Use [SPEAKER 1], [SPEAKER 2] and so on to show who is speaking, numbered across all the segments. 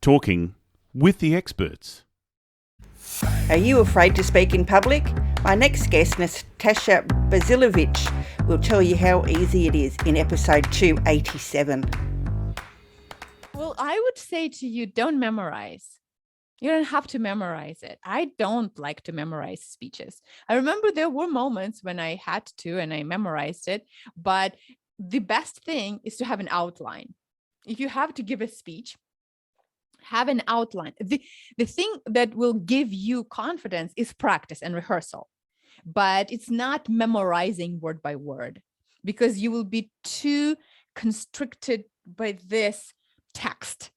[SPEAKER 1] Talking with the experts.
[SPEAKER 2] Are you afraid to speak in public? My next guest, Natasha Bazilevych, will tell you how easy it is in episode 287.
[SPEAKER 3] Well, I would say to you, don't memorize. You don't have to memorize it. I don't like to memorize speeches. I remember there were moments when I had to and I memorized it, but the best thing is to have an outline. If you have to give a speech, have an outline. The thing that will give you confidence is practice and rehearsal, but it's not memorizing word by word, because you will be too constricted by this text.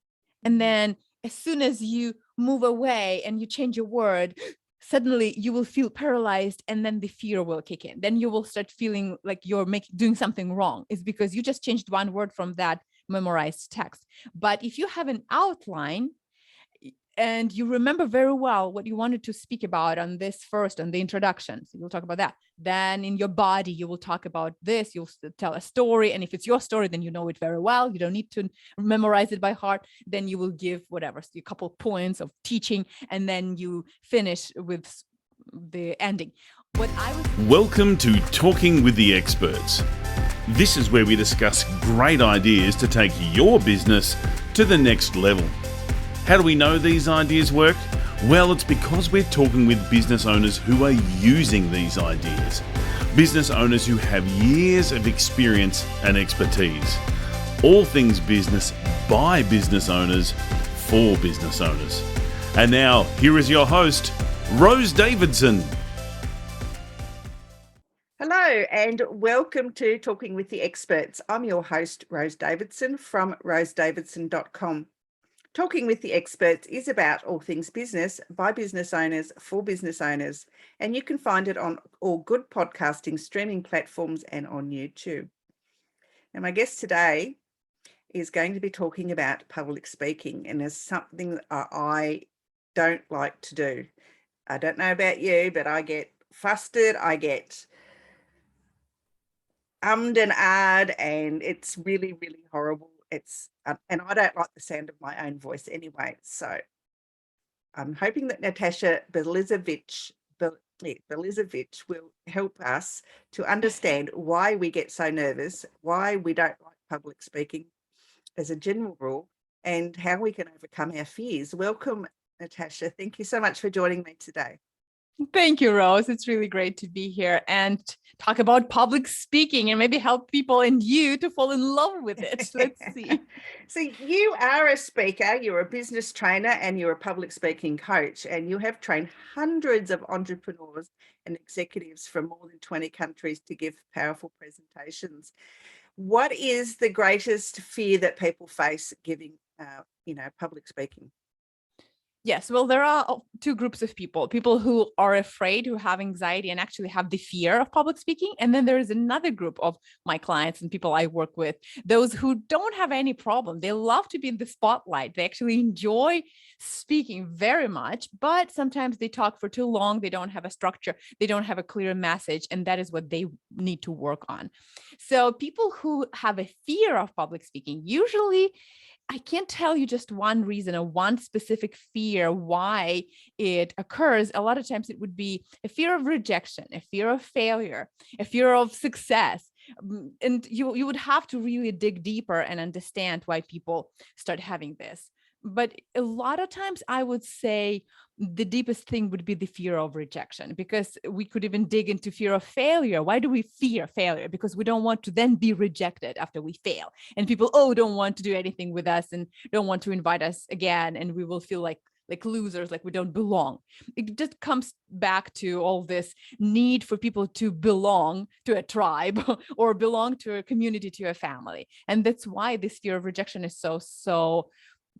[SPEAKER 3] And then as soon as you move away and you change a word, suddenly you will feel paralyzed, and then the fear will kick in. Then you will start feeling like you're doing something wrong. It's because you just changed one word from that memorized text. But if you have an outline and you remember very well what you wanted to speak about on the introduction, so you'll talk about that. Then in your body, you will talk about this, you'll tell a story. And if it's your story, then you know it very well. You don't need to memorize it by heart. Then you will give a couple points of teaching, and then you finish with the ending.
[SPEAKER 1] Welcome to Talking with the Experts. This is where we discuss great ideas to take your business to the next level. How do we know these ideas work? Well, it's because we're talking with business owners who are using these ideas. Business owners who have years of experience and expertise. All things business by business owners for business owners. And now, here is your host, Rose Davidson.
[SPEAKER 2] Hello and welcome to Talking with the Experts. I'm your host, Rose Davidson from rosedavidson.com. Talking with the Experts is about all things business by business owners for business owners, and you can find it on all good podcasting streaming platforms and on YouTube. And my guest today is going to be talking about public speaking, and it's something that I don't like to do. I don't know about you, but I get flustered, I get and ahed, and it's really, really horrible. And I don't like the sound of my own voice anyway. So I'm hoping that Natasha Bazilevych will help us to understand why we get so nervous, why we don't like public speaking as a general rule, and how we can overcome our fears. Welcome, Natasha. Thank you so much for joining me today.
[SPEAKER 3] Thank you, Rose. It's really great to be here and talk about public speaking and maybe help people and you to fall in love with it. Let's see.
[SPEAKER 2] So you are a speaker, you're a business trainer, and you're a public speaking coach, and you have trained hundreds of entrepreneurs and executives from more than 20 countries to give powerful presentations. What is the greatest fear that people face giving, public speaking?
[SPEAKER 3] Yes, well, there are two groups of people who are afraid, who have anxiety and actually have the fear of public speaking. And then there is another group of my clients and people I work with, those who don't have any problem. They love to be in the spotlight. They actually enjoy speaking very much, but sometimes they talk for too long. They don't have a structure. They don't have a clear message. And that is what they need to work on. So people who have a fear of public speaking, usually I can't tell you just one reason or one specific fear why it occurs. A lot of times it would be a fear of rejection, a fear of failure, a fear of success. And you would have to really dig deeper and understand why people start having this. But a lot of times I would say the deepest thing would be the fear of rejection, because we could even dig into fear of failure. Why do we fear failure? Because we don't want to then be rejected after we fail. And people, don't want to do anything with us and don't want to invite us again. And we will feel like losers, like we don't belong. It just comes back to all this need for people to belong to a tribe or belong to a community, to a family. And that's why this fear of rejection is so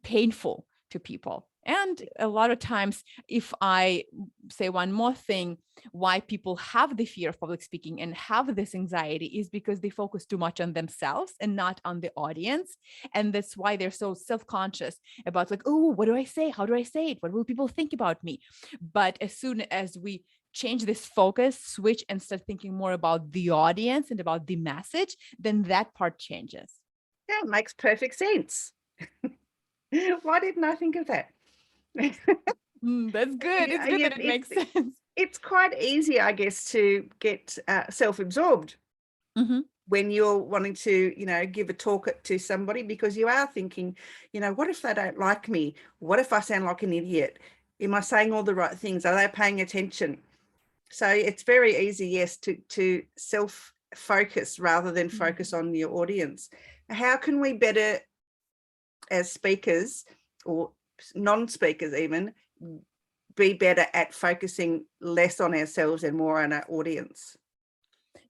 [SPEAKER 3] painful to people. And a lot of times, if I say one more thing, why people have the fear of public speaking and have this anxiety is because they focus too much on themselves and not on the audience. And that's why they're so self-conscious about what do I say? How do I say it? What will people think about me? But as soon as we change this focus, switch and start thinking more about the audience and about the message, then that part changes.
[SPEAKER 2] Yeah, it makes perfect sense. Why didn't I think of that?
[SPEAKER 3] That's good. It's good that it makes sense.
[SPEAKER 2] It's quite easy, I guess, to get self-absorbed
[SPEAKER 3] Mhm.
[SPEAKER 2] when you're wanting to, give a talk to somebody, because you are thinking, what if they don't like me? What if I sound like an idiot? Am I saying all the right things? Are they paying attention? So it's very easy, yes, to self-focus rather than focus on your audience. How can we better, as speakers or non-speakers even, be better at focusing less on ourselves and more on our audience?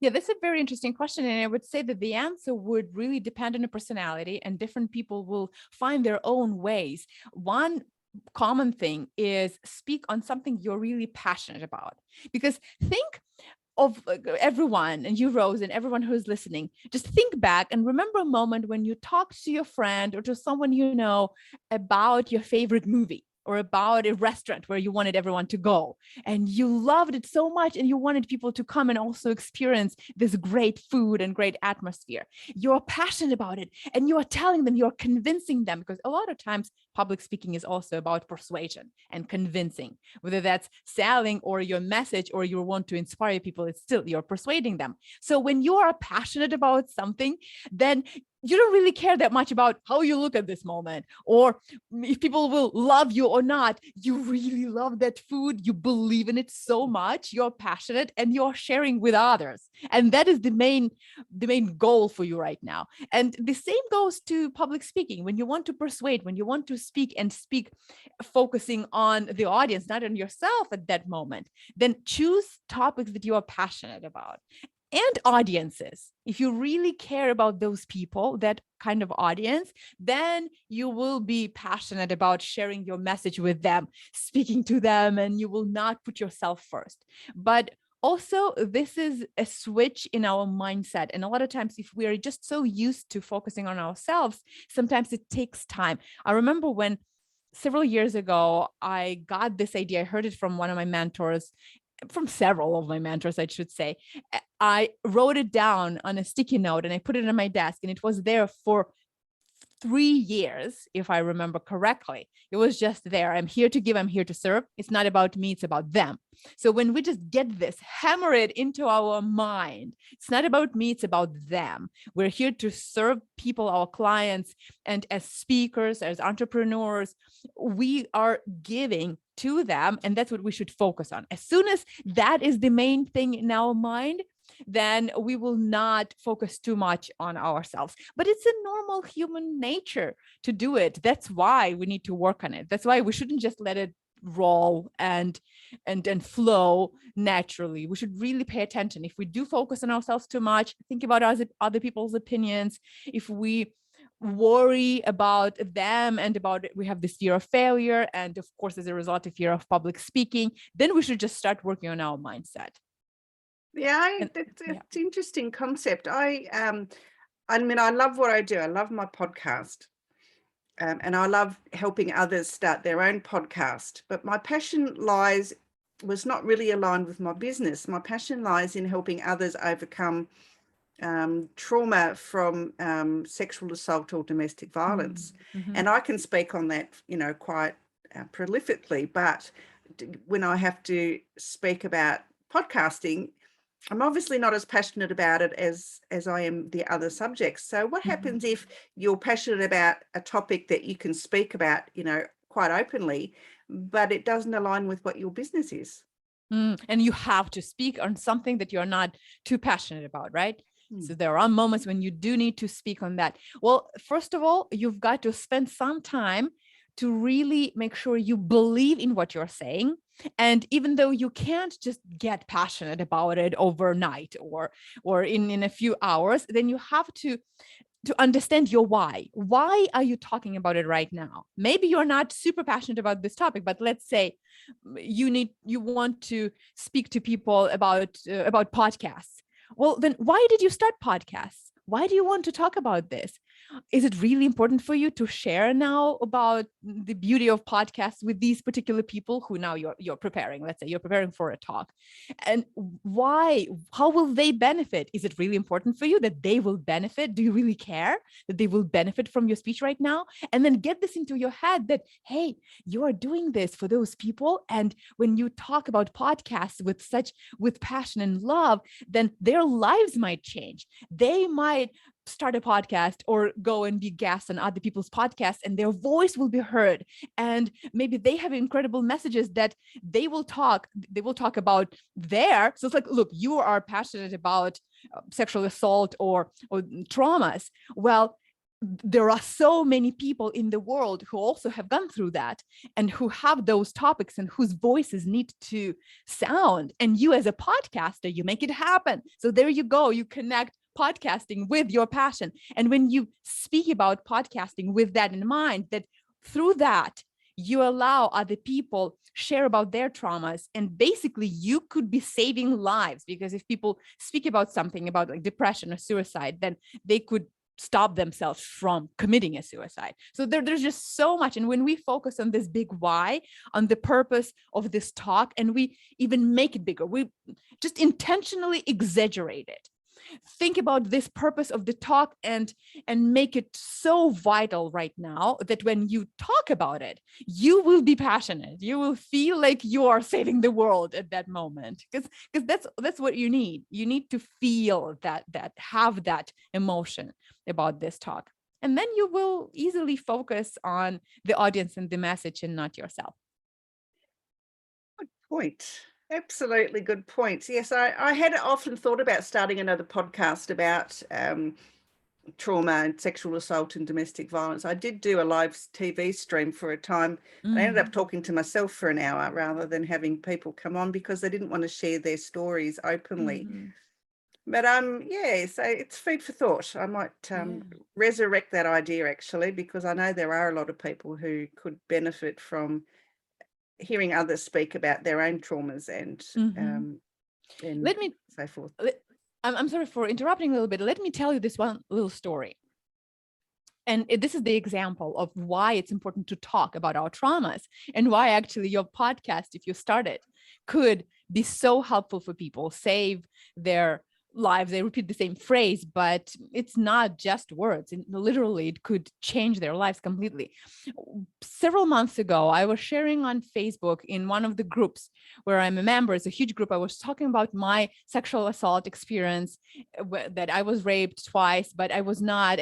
[SPEAKER 3] Yeah, that's a very interesting question. And I would say that the answer would really depend on a personality, and different people will find their own ways. One common thing is speak on something you're really passionate about. Because think of everyone, and you, Rose, and everyone who's listening, just think back and remember a moment when you talked to your friend or to someone you know about your favorite movie, or about a restaurant where you wanted everyone to go, and you loved it so much and you wanted people to come and also experience this great food and great atmosphere. You're passionate about it and you are telling them, you're convincing them, because a lot of times public speaking is also about persuasion and convincing, whether that's selling or your message or you want to inspire people, it's still you're persuading them. So when you are passionate about something, then you don't really care that much about how you look at this moment, or if people will love you or not. You really love that food. You believe in it so much. You're passionate and you're sharing with others. And that is the main goal for you right now. And the same goes to public speaking. When you want to persuade, when you want to speak focusing on the audience, not on yourself at that moment, then choose topics that you are passionate about. And audiences, if you really care about those people, that kind of audience, then you will be passionate about sharing your message with them, speaking to them, and you will not put yourself first. But also, this is a switch in our mindset. And a lot of times, if we are just so used to focusing on ourselves, sometimes it takes time. I remember when several years ago, I got this idea. I heard it from one of my mentors, from several of my mentors, I should say. I wrote it down on a sticky note and I put it on my desk, and it was there for 3 years, if I remember correctly. It was just there. I'm here to give, I'm here to serve. It's not about me, it's about them. So when we just get this, hammer it into our mind, it's not about me, it's about them. We're here to serve people, our clients, and as speakers, as entrepreneurs, we are giving to them, and that's what we should focus on. As soon as that is the main thing in our mind, then we will not focus too much on ourselves. But it's a normal human nature to do it. That's why we need to work on it. That's why we shouldn't just let it roll and flow naturally. We should really pay attention. If we do focus on ourselves too much, think about other people's opinions. If we worry about them and about it, we have this fear of failure, and of course, as a result, a fear of public speaking, then we should just start working on our mindset.
[SPEAKER 2] Yeah, it's an interesting concept. I mean, I love what I do. I love my podcast. And I love helping others start their own podcast. But my passion was not really aligned with my business. My passion lies in helping others overcome trauma from sexual assault or domestic violence.
[SPEAKER 3] Mm-hmm.
[SPEAKER 2] And I can speak on that, quite prolifically. But when I have to speak about podcasting, I'm obviously not as passionate about it as I am the other subjects. So what happens if you're passionate about a topic that you can speak about, quite openly, but it doesn't align with what your business is?
[SPEAKER 3] And you have to speak on something that you're not too passionate about, right? So there are moments when you do need to speak on that. Well, first of all, you've got to spend some time to really make sure you believe in what you're saying. And even though you can't just get passionate about it overnight or in a few hours, then you have to understand your why. Why are you talking about it right now? Maybe you're not super passionate about this topic, but let's say you want to speak to people about podcasts. Well, then why did you start podcasts? Why do you want to talk about this? is it really important for you to share now about the beauty of podcasts with these particular people who now you're preparing? Let's say you're preparing for a talk, and why? How will they benefit? Is it really important for you that they will benefit? Do you really care that they will benefit from your speech right now? And then get this into your head that, hey, you are doing this for those people, and when you talk about podcasts with passion and love, then their lives might change. They might start a podcast or go and be guests on other people's podcasts, and their voice will be heard, and maybe they have incredible messages that they will talk about there. So it's like, look, you are passionate about sexual assault or traumas. Well, there are so many people in the world who also have gone through that and who have those topics and whose voices need to sound. And you as a podcaster, you make it happen. So there you go. You connect podcasting with your passion. And when you speak about podcasting with that in mind, that through that, you allow other people share about their traumas, and basically you could be saving lives, because if people speak about something about like depression or suicide, then they could stop themselves from committing a suicide. So there's just so much. And when we focus on this big why, on the purpose of this talk, and we even make it bigger, we just intentionally exaggerate it. Think about this purpose of the talk and make it so vital right now that when you talk about it, you will be passionate. You will feel like you are saving the world at that moment, because that's what you need. You need to feel that have that emotion about this talk, and then you will easily focus on the audience and the message and not yourself.
[SPEAKER 2] Good point. Absolutely good points. Yes, I had often thought about starting another podcast about trauma and sexual assault and domestic violence. I did do a live TV stream for a time. I ended up talking to myself for an hour rather than having people come on, because they didn't want to share their stories openly. But yeah, so it's food for thought. I might resurrect that idea, actually, because I know there are a lot of people who could benefit from hearing others speak about their own traumas and so forth.
[SPEAKER 3] I'm sorry for interrupting a little bit. Let me tell you this one little story. And this is the example of why it's important to talk about our traumas, and why actually your podcast, if you start it, could be so helpful for people, save their lives. They repeat the same phrase, but it's not just words. Literally, it could change their lives completely. Several months ago, I was sharing on Facebook in one of the groups where I'm a member. It's a huge group. I was talking about my sexual assault experience, that I was raped twice, but I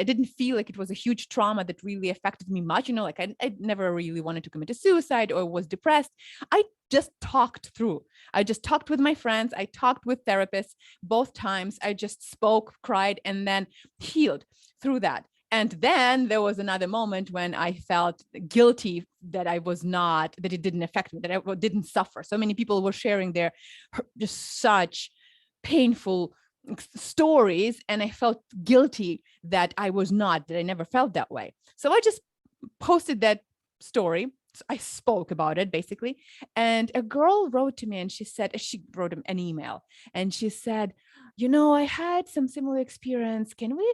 [SPEAKER 3] didn't feel like it was a huge trauma that really affected me much. Like I never really wanted to commit a suicide or was depressed. I just talked through. I just talked with my friends. I talked with therapists both times. I just spoke, cried, and then healed through that. And then there was another moment when I felt guilty that it didn't affect me, that I didn't suffer. So many people were sharing their just such painful stories, and I felt guilty that I never felt that way. So I just posted that story. I spoke about it basically. And a girl wrote to me, and she wrote an email, and she said, I had some similar experience. Can we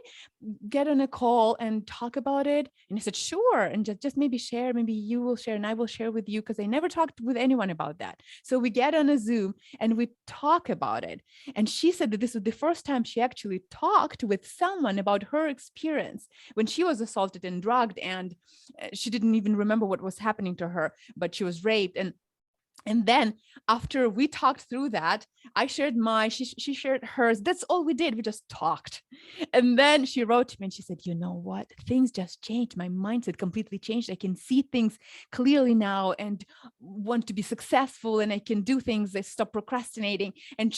[SPEAKER 3] get on a call and talk about it? And I said, sure. And just maybe share, maybe you will share and I will share with you, because I never talked with anyone about that. So we get on a Zoom and we talk about it. And she said that this was the first time she actually talked with someone about her experience when she was assaulted and drugged, and she didn't even remember what was happening to her, but she was raped. And then after we talked through that, I shared she shared hers. That's all we did. We just talked. And then she wrote to me and she said, you know what? Things just changed. My mindset completely changed. I can see things clearly now and want to be successful, and I can do things. I stop procrastinating. And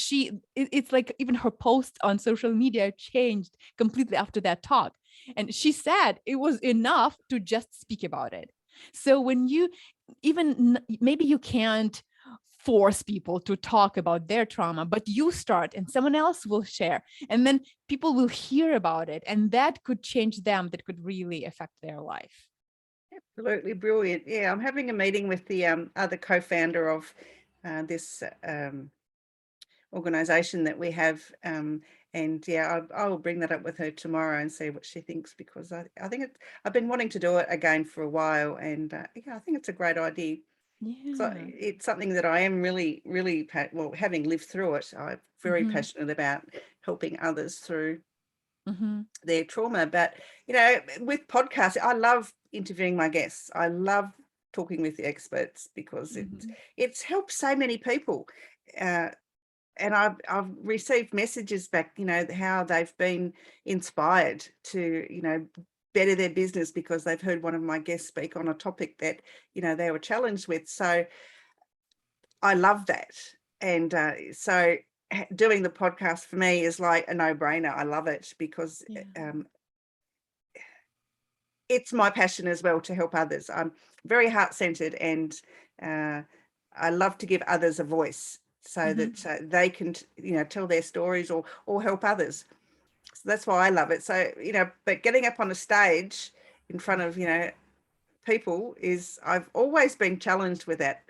[SPEAKER 3] it's like even her post on social media changed completely after that talk. And she said it was enough to just speak about it. So when maybe you can't force people to talk about their trauma, but you start and someone else will share, and then people will hear about it, and that could change them. That could really affect their life.
[SPEAKER 2] Absolutely brilliant. Yeah, I'm having a meeting with the other co-founder of this organization that we have, and And yeah, I will bring that up with her tomorrow and see what she thinks, because I think I've been wanting to do it again for a while, and yeah, I think it's a great idea. So
[SPEAKER 3] Yeah.
[SPEAKER 2] it's something that I am really, really, well, having lived through it, I'm very
[SPEAKER 3] Mm-hmm.
[SPEAKER 2] passionate about helping others through
[SPEAKER 3] Mm-hmm.
[SPEAKER 2] their trauma. But, you know, with podcasts, I love interviewing my guests. I love talking with the experts, because
[SPEAKER 3] Mm-hmm.
[SPEAKER 2] it's helped so many people. And I've received messages back, you know, how they've been inspired to, you know, better their business because they've heard one of my guests speak on a topic that, you know, they were challenged with. So I love that. And so doing the podcast for me is like a no-brainer. I love it because
[SPEAKER 3] Yeah.
[SPEAKER 2] it's my passion as well to help others. I'm very heart-centered, and I love to give others a voice so
[SPEAKER 3] Mm-hmm.
[SPEAKER 2] that they can, you know, tell their stories or help others. So that's why I love it. So, you know, but getting up on a stage in front of, you know, people I've always been challenged with that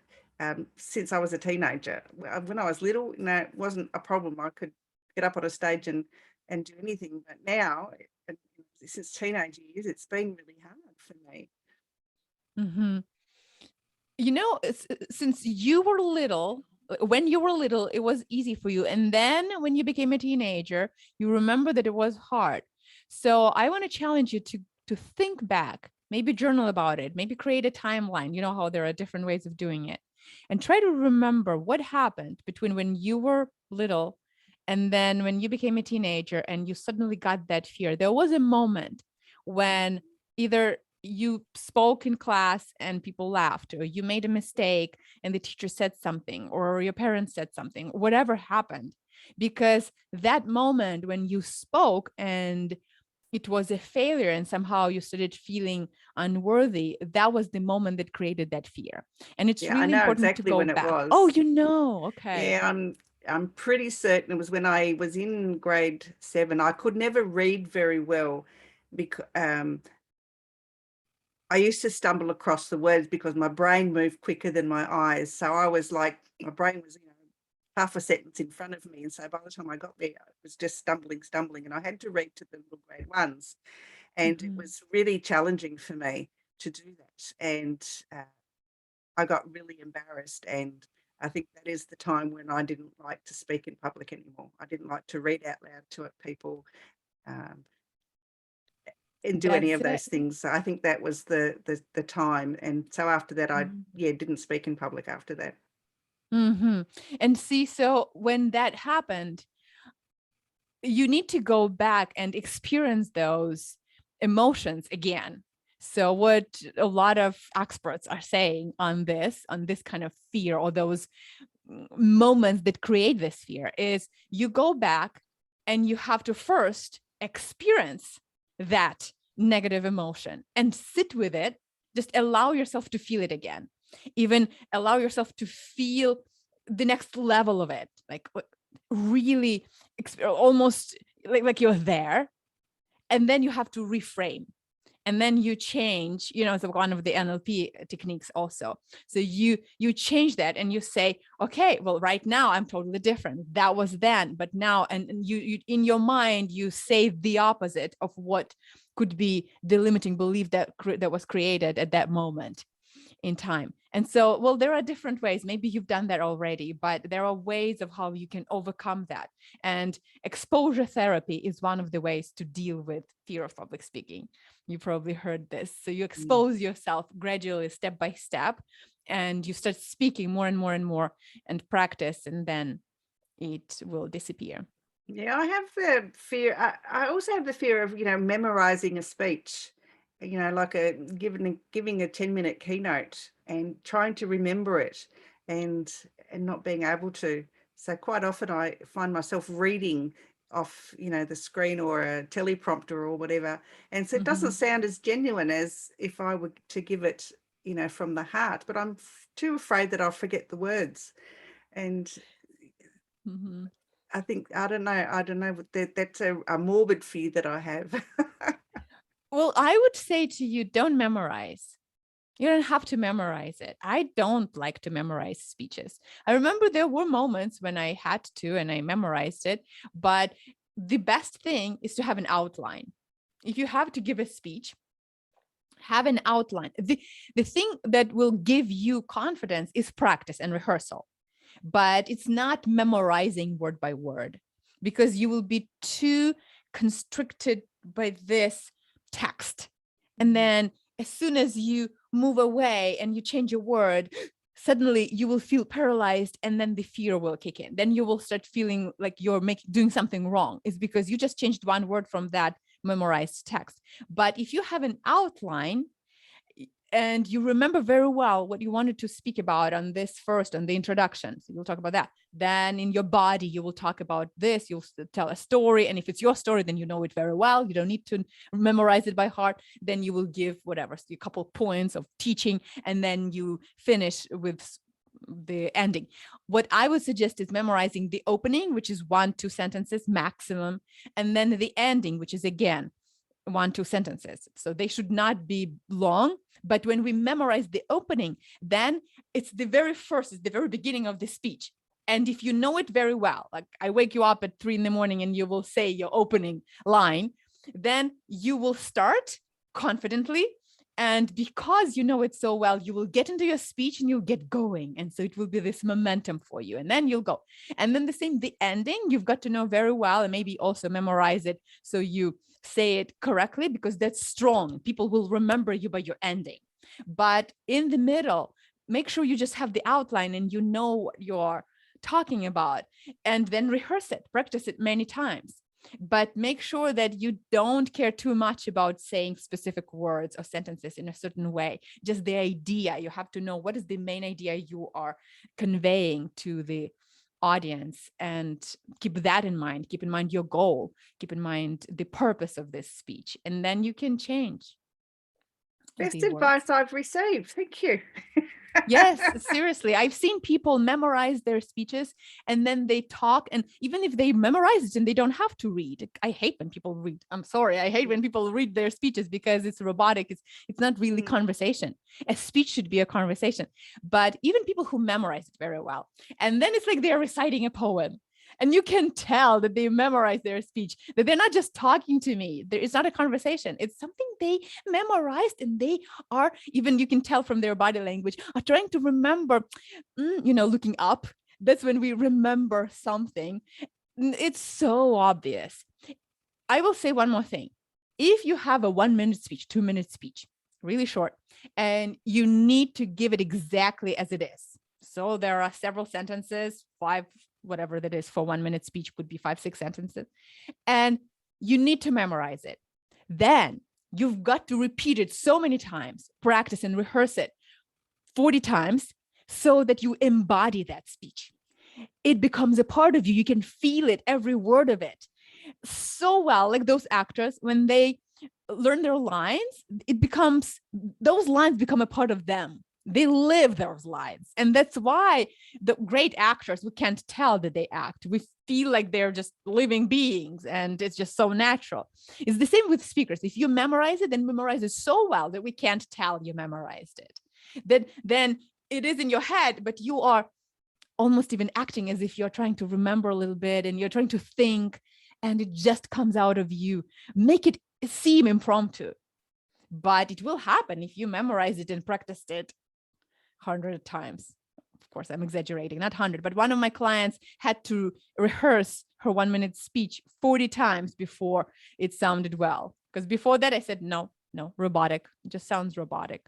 [SPEAKER 2] since I was a teenager. When I was little, you know, it wasn't a problem. I could get up on a stage and do anything. But now, since teenage years, it's been really hard for me.
[SPEAKER 3] Mm-hmm. You know, since you were little, when you were little, it was easy for you. And then when you became a teenager, you remember that it was hard. So I want to challenge you to think back, maybe journal about it, maybe create a timeline. You know how there are different ways of doing it. And try to remember what happened between when you were little and then when you became a teenager and you suddenly got that fear. There was a moment when either you spoke in class and people laughed, or you made a mistake and the teacher said something, or your parents said something, whatever happened, because that moment when you spoke and it was a failure and somehow you started feeling unworthy, that was the moment that created that fear. And it's
[SPEAKER 2] Yeah, I
[SPEAKER 3] really
[SPEAKER 2] know
[SPEAKER 3] important to
[SPEAKER 2] exactly
[SPEAKER 3] go
[SPEAKER 2] when it
[SPEAKER 3] back. Oh,
[SPEAKER 2] was.
[SPEAKER 3] you know, okay.
[SPEAKER 2] Yeah, I'm pretty certain it was when I was in grade 7. I could never read very well because I used to stumble across the words because my brain moved quicker than my eyes. So I was like, my brain was, you know, half a sentence in front of me. And so by the time I got there, I was just stumbling. And I had to read to the little grade ones. And it
[SPEAKER 3] Mhm.
[SPEAKER 2] was really challenging for me to do that. And I got really embarrassed. And I think that is the time when I didn't like to speak in public anymore. I didn't like to read out loud to people. Um, and do any
[SPEAKER 3] That's
[SPEAKER 2] of
[SPEAKER 3] it.
[SPEAKER 2] those things. So I think that was the time. And so after that, I
[SPEAKER 3] Mhm.
[SPEAKER 2] didn't speak in public after that.
[SPEAKER 3] Mhm. And see, so when that happened, you need to go back and experience those emotions again. So what a lot of experts are saying on this kind of fear, or those moments that create this fear, is you go back and you have to first experience that negative emotion and sit with it. Just allow yourself to feel it again. Even allow yourself to feel the next level of it, like really almost like you're there. And then you have to reframe, and then you change, you know, it's one of the NLP techniques also. So you change that and you say, okay, well, right now I'm totally different. That was then, but now, and you in your mind you say the opposite of what could be the limiting belief that was created at that moment in time. And so, well, there are different ways. Maybe you've done that already, but there are ways of how you can overcome that. And exposure therapy is one of the ways to deal with fear of public speaking. You probably heard this. So you
[SPEAKER 2] Mm.
[SPEAKER 3] expose yourself gradually, step by step, and you start speaking more and more and more and practice, and then it will disappear.
[SPEAKER 2] Yeah, I have the fear. I also have the fear of, you know, memorizing a speech, you know, like giving a 10-minute keynote and trying to remember it and not being able to. So quite often I find myself reading off, you know, the screen or a teleprompter or whatever. And so it doesn't
[SPEAKER 3] Mhm.
[SPEAKER 2] sound as genuine as if I were to give it, you know, from the heart, but I'm too afraid that I'll forget the words. And
[SPEAKER 3] Mhm.
[SPEAKER 2] I don't know, that's a morbid fear that I have.
[SPEAKER 3] Well, I would say to you, don't memorize. You don't have to memorize it. I don't like to memorize speeches. I remember there were moments when I had to and I memorized it, but the best thing is to have an outline. If you have to give a speech, have an outline. The thing that will give you confidence is practice and rehearsal, but it's not memorizing word by word, because you will be too constricted by this text. And then as soon as you move away and you change a word, suddenly you will feel paralyzed, and then the fear will kick in. Then you will start feeling like you're doing something wrong. It's because you just changed one word from that memorized text. But if you have an outline and you remember very well what you wanted to speak about on this first, on the introduction, so you'll talk about that. Then in your body, you will talk about this, you'll tell a story. And if it's your story, then you know it very well. You don't need to memorize it by heart. Then you will give whatever, a couple points of teaching, and then you finish with the ending. What I would suggest is memorizing the opening, which is 1-2 sentences maximum, and then the ending, which is again 1-2 sentences. So they should not be long. But when we memorize the opening, then it's the very beginning of the speech. And if you know it very well, like I wake you up at 3 a.m. and you will say your opening line, then you will start confidently. And because you know it so well, you will get into your speech and you'll get going. And so it will be this momentum for you. And then you'll go. And then the ending, you've got to know very well, and maybe also memorize it so you say it correctly, because that's strong. People will remember you by your ending. But in the middle, make sure you just have the outline and you know what you're talking about, and then rehearse it, practice it many times. But make sure that you don't care too much about saying specific words or sentences in a certain way. Just the idea. You have to know what is the main idea you are conveying to the audience, and keep that in mind. Keep in mind your goal. Keep in mind the purpose of this speech, and then you can change.
[SPEAKER 2] Best advice I've received. Thank you.
[SPEAKER 3] Yes, seriously. I've seen people memorize their speeches and then they talk. And even if they memorize it and they don't have to read, I hate when people read. I'm sorry. I hate when people read their speeches because it's robotic. It's not really conversation. A speech should be a conversation. But even people who memorize it very well, and then it's like they're reciting a poem. And you can tell that they memorize their speech, that they're not just talking to me. It's not a conversation. It's something they memorized, and they are, even you can tell from their body language, are trying to remember, looking up. That's when we remember something. It's so obvious. I will say one more thing. If you have a 1-minute speech, 2-minute speech, really short, and you need to give it exactly as it is. So there are several sentences, 5, whatever that is for 1-minute speech would be 5-6 sentences, and you need to memorize it. Then you've got to repeat it so many times, practice and rehearse it 40 times so that you embody that speech. It becomes a part of you. You can feel it, every word of it so well. Like those actors, when they learn their lines, those lines become a part of them. They live those lives. And that's why the great actors, we can't tell that they act. We feel like they're just living beings, and it's just so natural. It's the same with speakers. If you memorize it, then memorize it so well that we can't tell you memorized it. Then it is in your head, but you are almost even acting as if you're trying to remember a little bit, and you're trying to think, and it just comes out of you. Make it seem impromptu, but it will happen if you memorize it and practiced it 100 times. Of course, I'm exaggerating, not 100, but one of my clients had to rehearse her 1-minute speech 40 times before it sounded well. Because before that, I said, no, robotic. It just sounds robotic.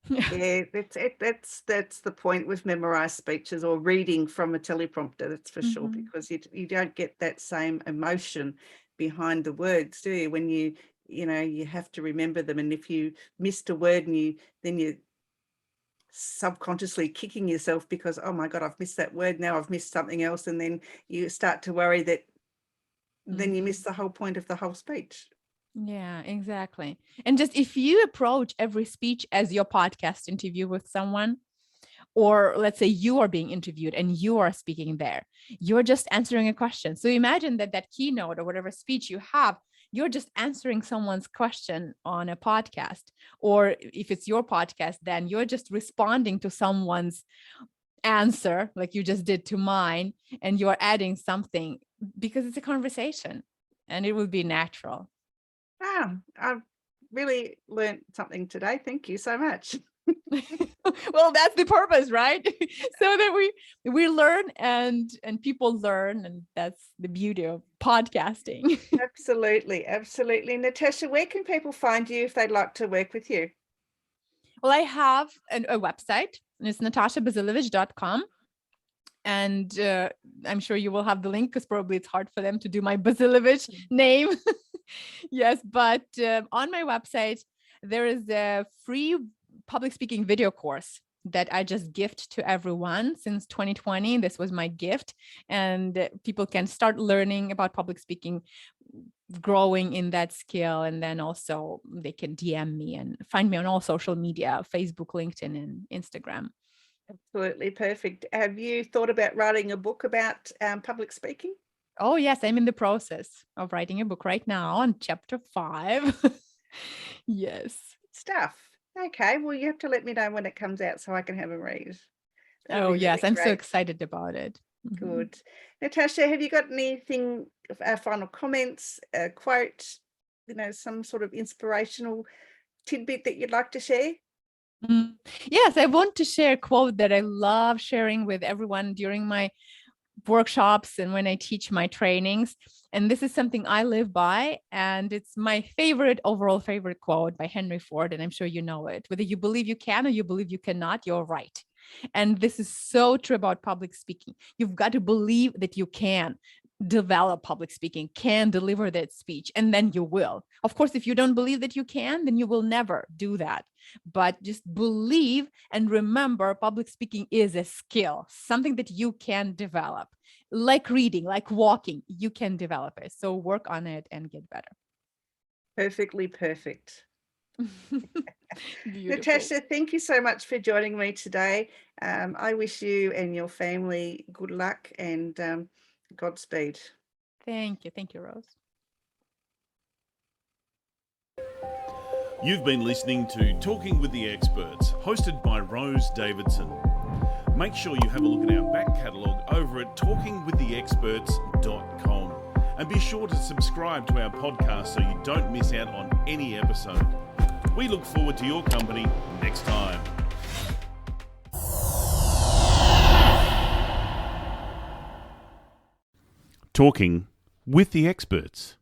[SPEAKER 2] Yeah, that's the point with memorized speeches or reading from a teleprompter, that's for sure, because you don't get that same emotion behind the words, do you? When you have to remember them, and if you missed a word and then you subconsciously kicking yourself because, oh my God, I've missed that word, now I've missed something else, and then you start to worry that then you miss the whole point of the whole speech.
[SPEAKER 3] Yeah, exactly. And just if you approach every speech as your podcast interview with someone, or let's say you are being interviewed and you are speaking there, you're just answering a question. So imagine that keynote or whatever speech you have, you're just answering someone's question on a podcast. Or if it's your podcast, then you're just responding to someone's answer like you just did to mine, and you're adding something. because it's a conversation and it will be natural.
[SPEAKER 2] I've really learned something today. Thank you so much.
[SPEAKER 3] Well, that's the purpose, right? So that we learn and people learn, and that's the beauty of podcasting.
[SPEAKER 2] Absolutely. Natasha, where can people find you if they'd like to work with you?
[SPEAKER 3] Well, I have a website, and it's natashabazilevych.com. And I'm sure you will have the link, because probably it's hard for them to do my Bazilevych name. Yes, but on my website, there is a free public speaking video course that I just gift to everyone since 2020. This was my gift, and people can start learning about public speaking, growing in that skill. And then also they can DM me and find me on all social media, Facebook, LinkedIn, and Instagram.
[SPEAKER 2] Absolutely perfect. Have you thought about writing a book about public speaking?
[SPEAKER 3] Oh, yes, I'm in the process of writing a book right now on chapter 5. Yes.
[SPEAKER 2] Stuff. Okay, well, you have to let me know when it comes out so I can have a read. That'd
[SPEAKER 3] Oh,
[SPEAKER 2] be
[SPEAKER 3] yes,
[SPEAKER 2] really
[SPEAKER 3] I'm so
[SPEAKER 2] great.
[SPEAKER 3] excited about it. Mhm.
[SPEAKER 2] Good. Natasha, have you got anything, final comments, a quote, some sort of inspirational tidbit that you'd like to share?
[SPEAKER 3] Yes, I want to share a quote that I love sharing with everyone during my workshops and when I teach my trainings. And this is something I live by, and it's my overall favorite quote by Henry Ford. And I'm sure you know it. Whether you believe you can or you believe you cannot, you're right. And this is so true about public speaking. You've got to believe that you can develop public speaking, can deliver that speech, and then you will. Of course, if you don't believe that you can, then you will never do that. But just believe and remember, public speaking is a skill, something that you can develop. Like reading, like walking, you can develop it. So work on it and get better.
[SPEAKER 2] Perfectly perfect.
[SPEAKER 3] Beautiful.
[SPEAKER 2] Natasha, thank you so much for joining me today. I wish you and your family good luck and Godspeed.
[SPEAKER 3] Thank you. Thank you, Rose.
[SPEAKER 1] You've been listening to Talking with the Experts, hosted by Rose Davidson. Make sure you have a look at our back catalogue over at talkingwiththeexperts.com. And be sure to subscribe to our podcast so you don't miss out on any episode. We look forward to your company next time. Talking with the Experts.